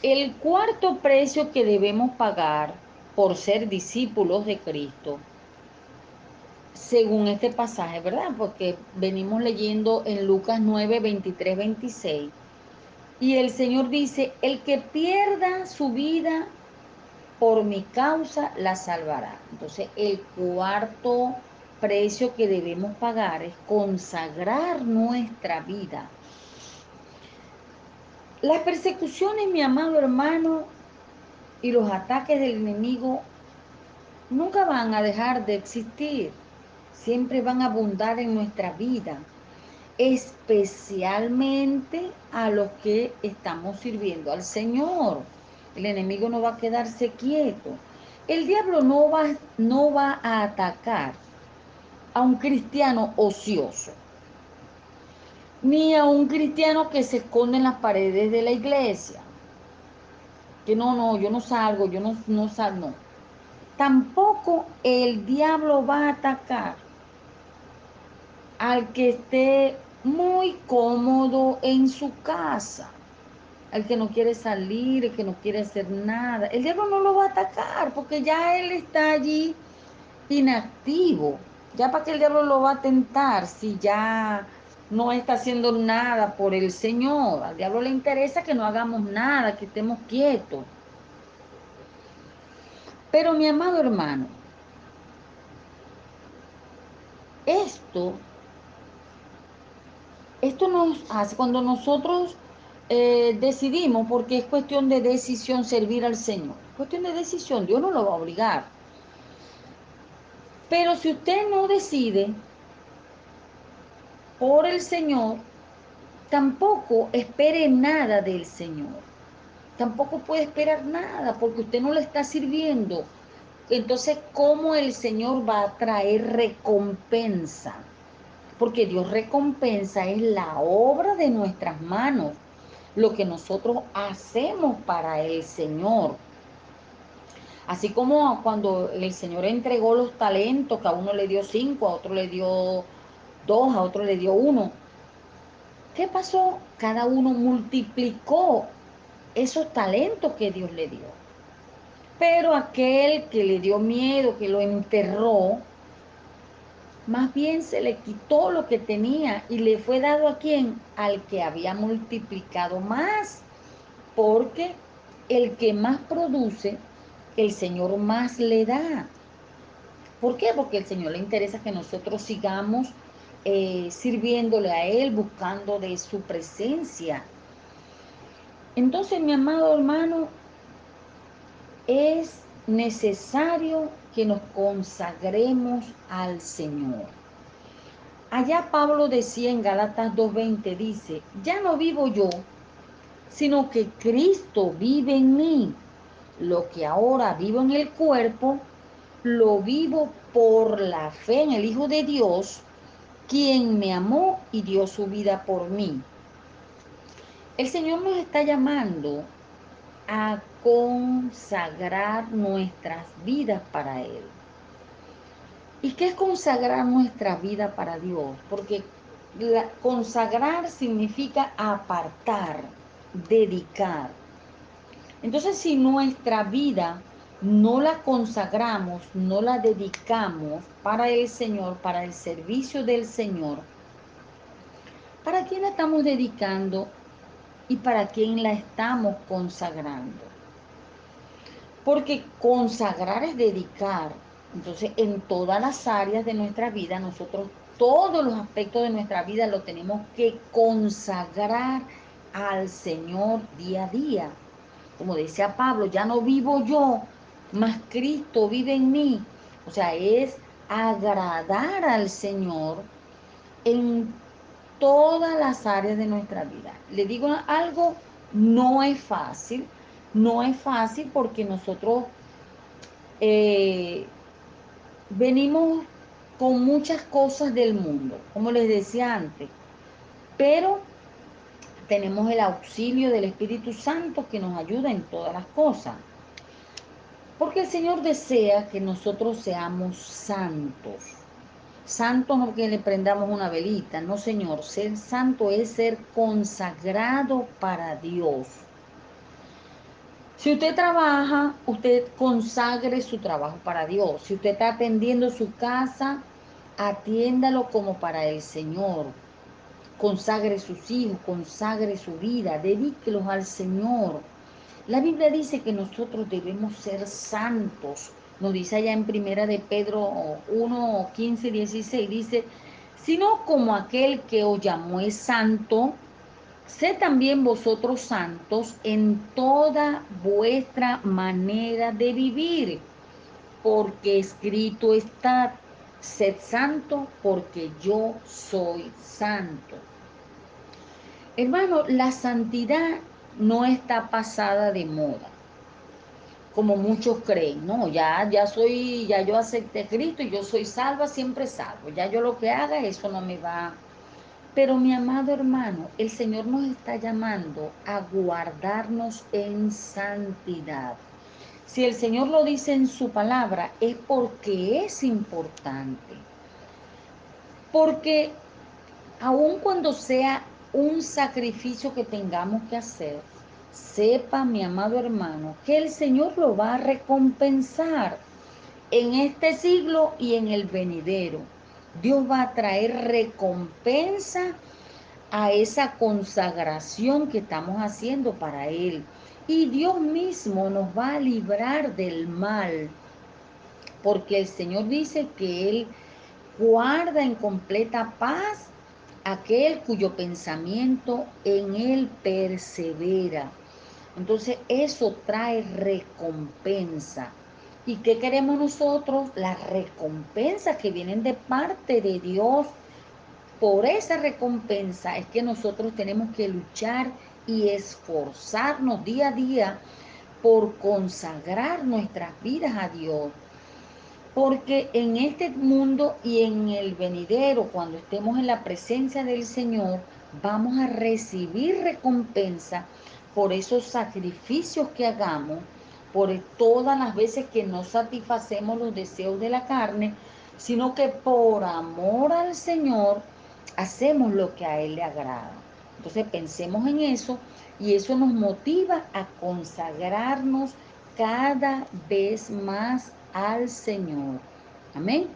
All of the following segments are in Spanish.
El cuarto precio que debemos pagar por ser discípulos de Cristo, según este pasaje, ¿verdad? Porque venimos leyendo en Lucas 9, 23, 26. Y el Señor dice, el que pierda su vida por mi causa la salvará. Entonces, el cuarto precio que debemos pagar es consagrar nuestra vida. Las persecuciones, mi amado hermano, y los ataques del enemigo nunca van a dejar de existir. Siempre van a abundar en nuestra vida, especialmente a los que estamos sirviendo al Señor. El enemigo no va a quedarse quieto. El diablo no va a atacar a un cristiano ocioso, ni a un cristiano que se esconde en las paredes de la iglesia. Que no, yo no salgo, yo no salgo, no. Tampoco el diablo va a atacar al que esté muy cómodo en su casa, al que no quiere salir, el que no quiere hacer nada. El diablo no lo va a atacar porque ya él está allí inactivo. Ya para que el diablo lo va a tentar si ya no está haciendo nada por el Señor. Al diablo le interesa que no hagamos nada, que estemos quietos. Pero mi amado hermano, esto, esto nos hace cuando nosotros decidimos, porque es cuestión de decisión servir al Señor. Es cuestión de decisión, Dios no lo va a obligar. Pero si usted no decide por el Señor, tampoco espere nada del Señor. Tampoco puede esperar nada porque usted no le está sirviendo. Entonces, ¿cómo el Señor va a traer recompensa? Porque Dios recompensa es la obra de nuestras manos, lo que nosotros hacemos para el Señor. Así como cuando el Señor entregó los talentos, que a uno le dio 5, a otro le dio 2, a otro le dio 1. ¿Qué pasó? Cada uno multiplicó esos talentos que Dios le dio. Pero aquel que le dio miedo, que lo enterró, más bien se le quitó lo que tenía y le fue dado a quién, al que había multiplicado más, porque el que más produce, el Señor más le da. ¿Por qué? Porque el Señor le interesa que nosotros sigamos sirviéndole a Él, buscando de su presencia. Entonces, mi amado hermano, es necesario que nos consagremos al Señor. Allá Pablo decía en Gálatas 2:20, dice, ya no vivo yo, sino que Cristo vive en mí. Lo que ahora vivo en el cuerpo, lo vivo por la fe en el Hijo de Dios, quien me amó y dio su vida por mí. El Señor nos está llamando a consagrar nuestras vidas para Él. ¿Y qué es consagrar nuestra vida para Dios? Porque consagrar significa apartar, dedicar. Entonces, si nuestra vida no la consagramos, no la dedicamos para el Señor, para el servicio del Señor, ¿para quién la estamos dedicando y para quién la estamos consagrando? Porque consagrar es dedicar. Entonces, en todas las áreas de nuestra vida, nosotros, todos los aspectos de nuestra vida lo tenemos que consagrar al Señor día a día. Como decía Pablo, ya no vivo yo, mas Cristo vive en mí. O sea, es agradar al Señor en todas las áreas de nuestra vida. Le digo algo, no es fácil, no es fácil porque nosotros eh, venimos con muchas cosas del mundo, como les decía antes, pero tenemos el auxilio del Espíritu Santo que nos ayuda en todas las cosas. Porque el Señor desea que nosotros seamos santos. Santo no que le prendamos una velita, no, Señor. Ser santo es ser consagrado para Dios. Si usted trabaja, usted consagre su trabajo para Dios. Si usted está atendiendo su casa, atiéndalo como para el Señor. Consagre sus hijos, consagre su vida, dedíquelos al Señor. La Biblia dice que nosotros debemos ser santos. Nos dice allá en Primera de Pedro 1, 15, 16, dice, sino como aquel que os llamó es santo, sé también vosotros santos en toda vuestra manera de vivir, porque escrito está, sed santo porque yo soy santo. Hermano, la santidad no está pasada de moda, como muchos creen, no, ya yo acepté a Cristo y yo soy salva, siempre salvo, ya yo lo que haga, eso no me va. Pero mi amado hermano, el Señor nos está llamando a guardarnos en santidad. Si el Señor lo dice en su palabra, es porque es importante. Porque aun cuando sea un sacrificio que tengamos que hacer, sepa, mi amado hermano, que el Señor lo va a recompensar en este siglo y en el venidero. Dios va a traer recompensa a esa consagración que estamos haciendo para Él. Y Dios mismo nos va a librar del mal, porque el Señor dice que Él guarda en completa paz aquel cuyo pensamiento en Él persevera. Entonces eso trae recompensa. ¿Y qué queremos nosotros? Las recompensas que vienen de parte de Dios. Por esa recompensa es que nosotros tenemos que luchar y esforzarnos día a día por consagrar nuestras vidas a Dios. Porque en este mundo y en el venidero, cuando estemos en la presencia del Señor, vamos a recibir recompensa por esos sacrificios que hagamos, por todas las veces que no satisfacemos los deseos de la carne, sino que por amor al Señor hacemos lo que a Él le agrada. Entonces pensemos en eso y eso nos motiva a consagrarnos cada vez más al Señor. Amén.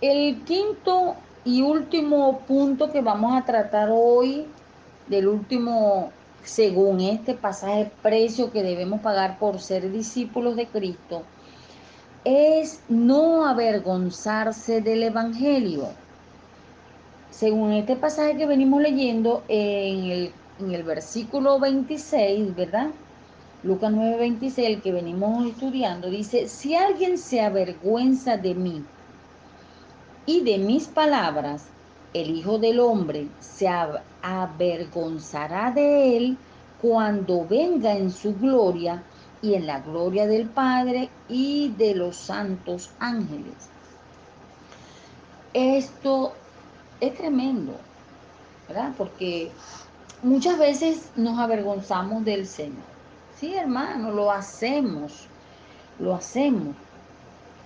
El quinto y último punto que vamos a tratar hoy, del último, según este pasaje, precio que debemos pagar por ser discípulos de Cristo, es no avergonzarse del Evangelio. Según este pasaje que venimos leyendo en el versículo 26, ¿verdad? Lucas 9:26, el que venimos estudiando, dice, si alguien se avergüenza de mí y de mis palabras, el Hijo del Hombre se avergonzará de él cuando venga en su gloria y en la gloria del Padre y de los santos ángeles. Esto es tremendo, ¿verdad? Porque muchas veces nos avergonzamos del Señor. Sí, hermano, lo hacemos, lo hacemos.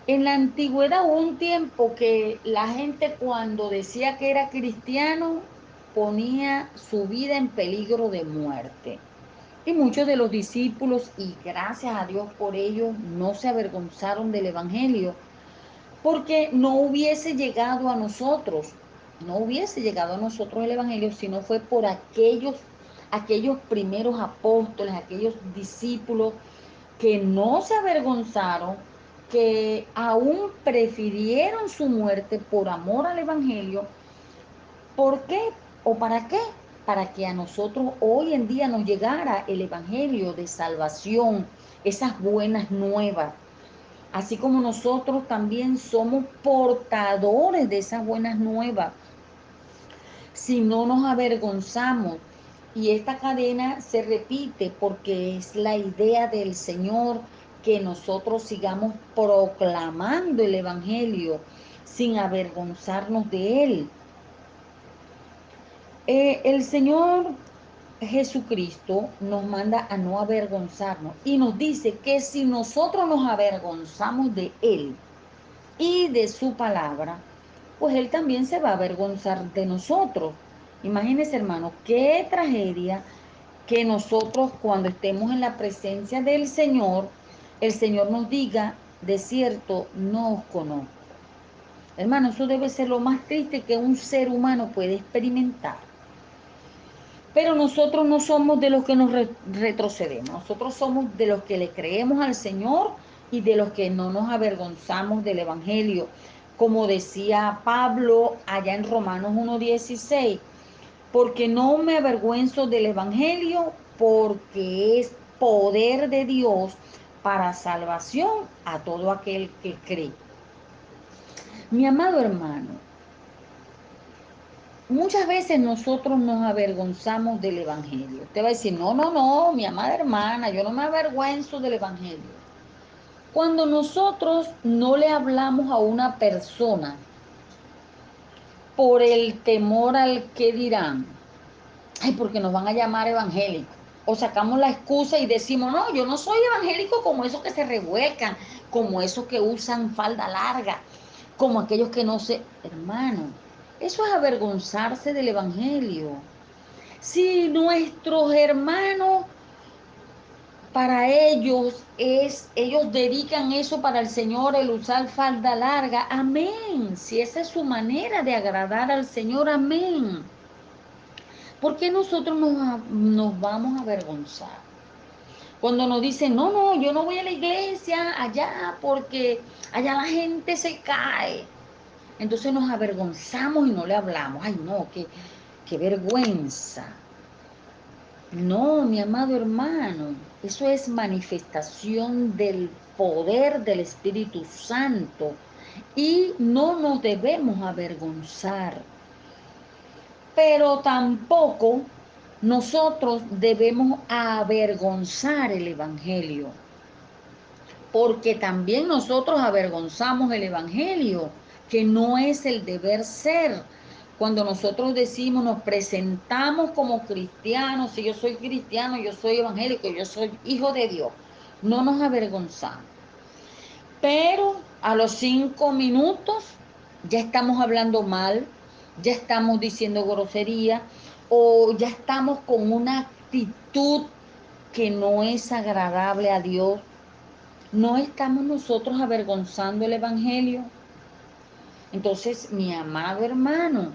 En la antigüedad hubo un tiempo que la gente cuando decía que era cristiano ponía su vida en peligro de muerte. Y muchos de los discípulos, y gracias a Dios por ello, no se avergonzaron del Evangelio, porque no hubiese llegado a nosotros, no hubiese llegado a nosotros el Evangelio si no fue por aquellos primeros apóstoles, aquellos discípulos que no se avergonzaron, que aún prefirieron su muerte por amor al Evangelio. ¿Por qué o para qué? Para que a nosotros hoy en día nos llegara el Evangelio de salvación, esas buenas nuevas. Así como nosotros también somos portadores de esas buenas nuevas, si no nos avergonzamos. Y esta cadena se repite porque es la idea del Señor que nosotros sigamos proclamando el Evangelio sin avergonzarnos de él. El Señor Jesucristo nos manda a no avergonzarnos y nos dice que si nosotros nos avergonzamos de él y de su palabra, pues él también se va a avergonzar de nosotros. Imagínense, hermano, qué tragedia que nosotros cuando estemos en la presencia del Señor, el Señor nos diga, de cierto, no os conozco. Hermano, eso debe ser lo más triste que un ser humano puede experimentar. Pero nosotros no somos de los que nos retrocedemos, nosotros somos de los que le creemos al Señor y de los que no nos avergonzamos del Evangelio. Como decía Pablo allá en Romanos 1:16, porque no me avergüenzo del Evangelio, porque es poder de Dios para salvación a todo aquel que cree. Mi amado hermano, muchas veces nosotros nos avergonzamos del Evangelio. Usted va a decir, no, no, no, mi amada hermana, yo no me avergüenzo del Evangelio. Cuando nosotros no le hablamos a una persona por el temor al que dirán, ay, porque nos van a llamar evangélicos, o sacamos la excusa y decimos, no, yo no soy evangélico como esos que se revuelcan, como esos que usan falda larga, como aquellos que no se... Hermano, eso es avergonzarse del Evangelio. Si nuestros hermanos, para ellos dedican eso para el Señor, el usar falda larga, amén. Si esa es su manera de agradar al Señor, amén. ¿Por qué nosotros nos vamos a avergonzar? Cuando nos dicen, no, no, yo no voy a la iglesia allá porque allá la gente se cae. Entonces nos avergonzamos y no le hablamos. Ay, no, qué vergüenza. No, mi amado hermano, eso es manifestación del poder del Espíritu Santo y no nos debemos avergonzar. Pero tampoco nosotros debemos avergonzar el Evangelio, porque también nosotros avergonzamos el Evangelio, que no es el deber ser. Cuando nosotros decimos, nos presentamos como cristianos, si yo soy cristiano, yo soy evangélico, yo soy hijo de Dios, no nos avergonzamos. Pero a los 5 minutos ya estamos hablando mal, ya estamos diciendo grosería o ya estamos con una actitud que no es agradable a Dios. ¿No estamos nosotros avergonzando el Evangelio? Entonces, mi amado hermano,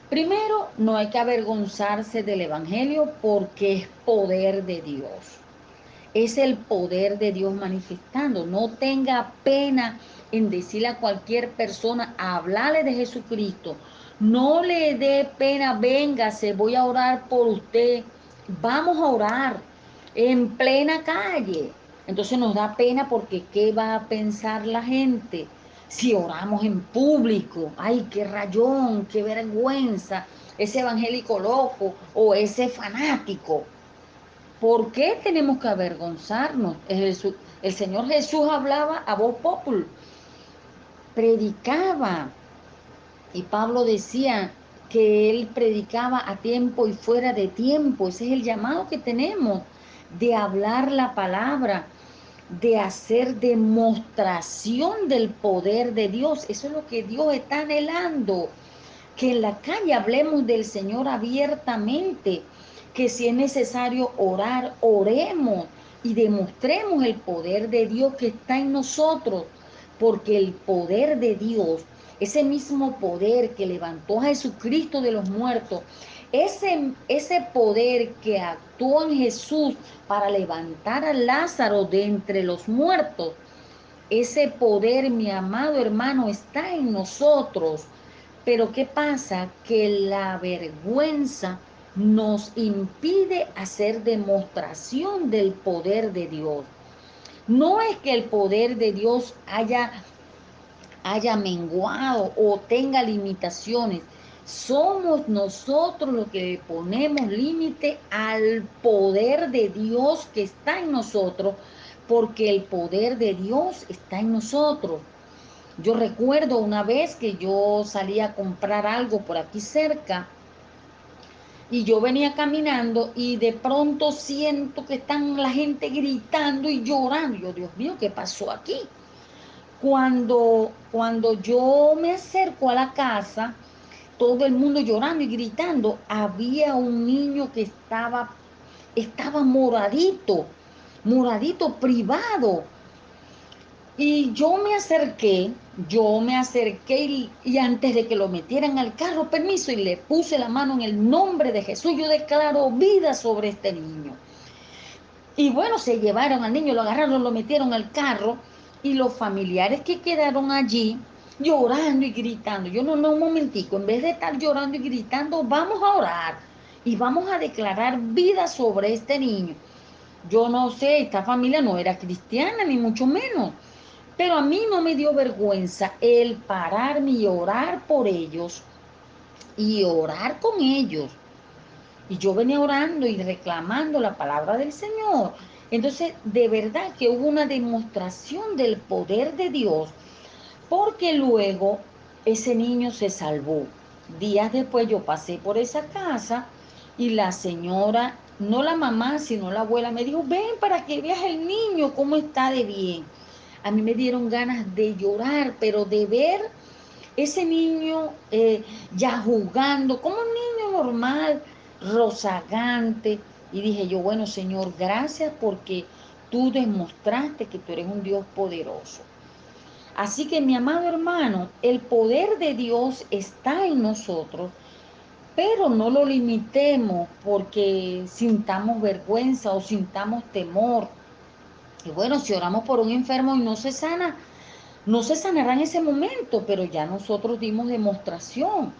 primero, no hay que avergonzarse del Evangelio porque es poder de Dios. Es el poder de Dios manifestando. No tenga pena en decirle a cualquier persona, hablarle de Jesucristo. No le dé pena, véngase, voy a orar por usted. Vamos a orar en plena calle. Entonces nos da pena porque ¿qué va a pensar la gente? Si oramos en público, ay, qué rayón, qué vergüenza, ese evangélico loco o ese fanático. ¿Por qué tenemos que avergonzarnos? El Señor Jesús hablaba a voz populi, predicaba. Y Pablo decía que él predicaba a tiempo y fuera de tiempo. Ese es el llamado que tenemos de hablar la palabra, de hacer demostración del poder de Dios. Eso es lo que Dios está anhelando, que en la calle hablemos del Señor abiertamente, que si es necesario orar, oremos y demostremos el poder de Dios que está en nosotros, porque el poder de Dios, ese mismo poder que levantó a Jesucristo de los muertos, ese poder que actuó en Jesús para levantar a Lázaro de entre los muertos, ese poder, mi amado hermano, está en nosotros. Pero ¿qué pasa? Que la vergüenza nos impide hacer demostración del poder de Dios. No es que el poder de Dios haya menguado o tenga limitaciones. Somos nosotros los que ponemos límite al poder de Dios que está en nosotros, porque el poder de Dios está en nosotros. Yo recuerdo una vez que yo salí a comprar algo por aquí cerca y yo venía caminando y de pronto siento que están la gente gritando y llorando. Yo, Dios mío, ¿qué pasó aquí? Cuando yo me acerco a la casa, todo el mundo llorando y gritando. Había un niño que estaba moradito, moradito, privado. Y yo me acerqué y antes de que lo metieran al carro, permiso, y le puse la mano en el nombre de Jesús, yo declaro vida sobre este niño. Y bueno, se llevaron al niño, lo agarraron, lo metieron al carro y los familiares que quedaron allí llorando y gritando. Yo no, no, un momentico, en vez de estar llorando y gritando, vamos a orar y vamos a declarar vida sobre este niño. Yo no sé, esta familia no era cristiana, ni mucho menos, pero a mí no me dio vergüenza el pararme y orar por ellos y orar con ellos. Y yo venía orando y reclamando la palabra del Señor. Entonces, de verdad que hubo una demostración del poder de Dios, porque luego ese niño se salvó. Días después yo pasé por esa casa y la señora, no la mamá, sino la abuela, me dijo, ven para que veas el niño cómo está de bien. A mí me dieron ganas de llorar, pero de ver ese niño ya jugando como un niño normal, rozagante. Y dije yo, bueno, Señor, gracias porque tú demostraste que tú eres un Dios poderoso. Así que, mi amado hermano, el poder de Dios está en nosotros, pero no lo limitemos porque sintamos vergüenza o sintamos temor. Y bueno, si oramos por un enfermo y no se sana, no se sanará en ese momento, pero ya nosotros dimos demostración.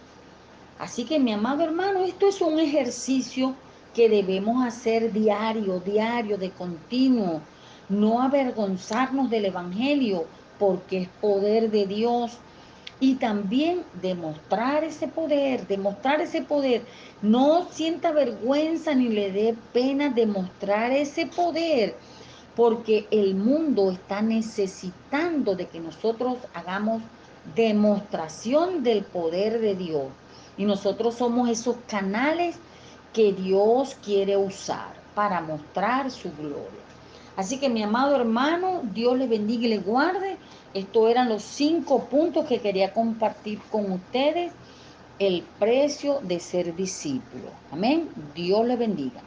Así que, mi amado hermano, esto es un ejercicio que debemos hacer diario, diario, de continuo. No avergonzarnos del Evangelio, porque es poder de Dios. Y también demostrar ese poder, demostrar ese poder. No sienta vergüenza ni le dé pena demostrar ese poder, porque el mundo está necesitando de que nosotros hagamos demostración del poder de Dios. Y nosotros somos esos canales que Dios quiere usar para mostrar su gloria. Así que, mi amado hermano, Dios le bendiga y le guarde. Estos eran los 5 puntos que quería compartir con ustedes. El precio de ser discípulo. Amén. Dios le bendiga.